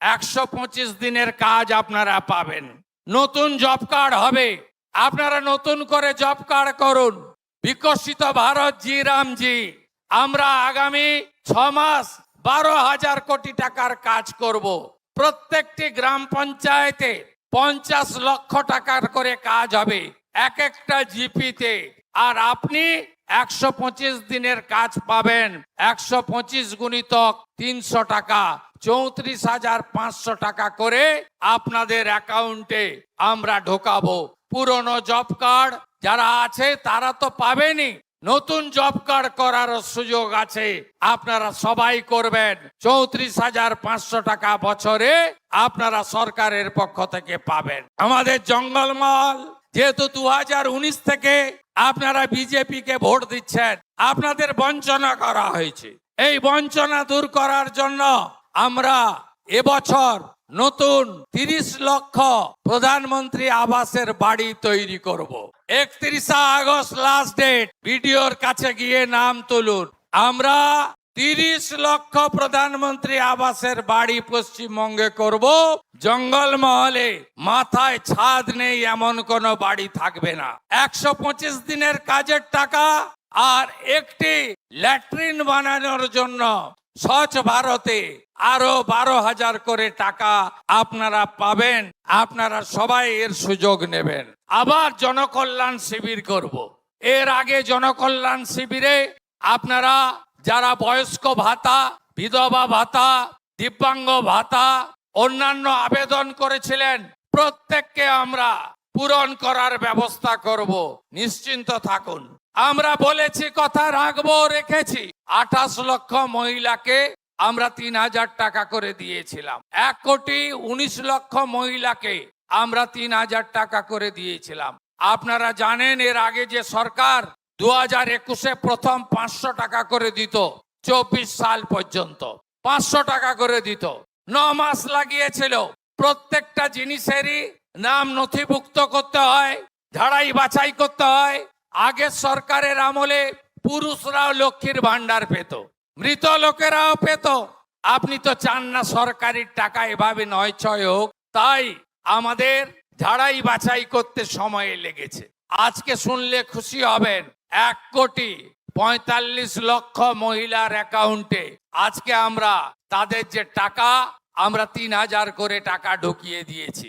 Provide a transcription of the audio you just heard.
125 দিনের কাজ আপনারা পাবেন। নতুন জব কার্ড হবে, আপনারা নতুন করে জব কার্ড করুন। বিকশিত ভারত জি রামজি, আমরা আগামী 6 মাস 12,000 কোটি টাকার কাজ করব। প্রত্যেকটি গ্রাম পঞ্চায়েতে 50 লক্ষ টাকার করে কাজ হবে এক একটা জিপিতে। আর আপনি 125 দিনের কাজ পাবেন। 125 গুণিতক 300 টাকা, 34,500 টাকা করে আপনাদের অ্যাকাউন্টে আমরা ঢোকাবো। পুরনো জব কার্ড যারা আছে তারা তো পাবেনই, নতুন জব কার্ড করার সুযোগ আছে। আপনারা সবাই করবেন। 34,500 টাকা বছরে আপনারা সরকারের পক্ষ থেকে পাবেন। আমাদের জঙ্গলমহল, যেহেতু 2019 থেকে আপনারা বিজেপি কে ভোট দিচ্ছেন, আপনাদের বঞ্চনা করা হয়েছে। এই বঞ্চনা দূর করার জন্য আমরা এবছর নতুন 30 লক্ষ প্রধানমন্ত্রী আবাসের বাড়ি তৈরি করব। 31 আগস্ট লাস্ট ডেট, ভিডিওর কাছে গিয়ে নাম তুলুন। আমরা 30 লক্ষ প্রধানমন্ত্রী আবাসের বাড়ি পশ্চিমবঙ্গে করব। জঙ্গলমহলে মাথায় ছাদ নেই এমন কোন বাড়ি থাকবে না। 125 দিনের কাজের টাকা আর একটি ল্যাট্রিন বানানোর জন্য স্বচ্ছ ভারতে আরো 12,000 করে টাকা আপনারা পাবেন। আপনারা সবাই এর সুযোগ নেবেন। আবার জনকল্যাণ শিবির করব। এর আগে জনকল্যাণ শিবিরে আপনারা যারা বয়স্ক ভাতা, বিধবা ভাতা, দিব্যাঙ্গ ভাতা, অন্যান্য আবেদন করেছিলেন, প্রত্যেককে আমরা পূরণ করার ব্যবস্থা করব। নিশ্চিন্ত থাকুন। আমরা বলেছি, কথা রাখবো, রেখেছি। 28 লক্ষ মহিলাকে আমরা 3,000 টাকা করে দিয়েছিলাম। 1,19 লক্ষ মহিলাকে আমরা 3,000 টাকা করে দিয়েছিলাম। আপনারা জানেন এর আগে যে সরকার 2021-এ প্রথম 500 টাকা করে দিত, 24 সাল পর্যন্ত 500 টাকা করে দিত। 9 মাস লাগিয়েছিল। প্রত্যেকটা জিনিসেরই নাম নথিভুক্ত করতে হয়, ঝাড়াই বাছাই করতে হয়। আগের সরকারের আমলে পুরুষরাও লক্ষ্মীর ভান্ডার পেত, মৃত লোকেরাও পেত। আপনি তো চান না সরকারি টাকা এভাবে নয় ছয় হোক, তাই আমাদের ঝাড়াই বাছাই করতে সময় লেগেছে। আজকে শুনলে খুশি হবেন, 1,45 লক্ষ মহিলার অ্যাকাউন্টে আজকে আমরা তাদের যে টাকা, আমরা 3,000 করে টাকা ঢুকিয়ে দিয়েছি।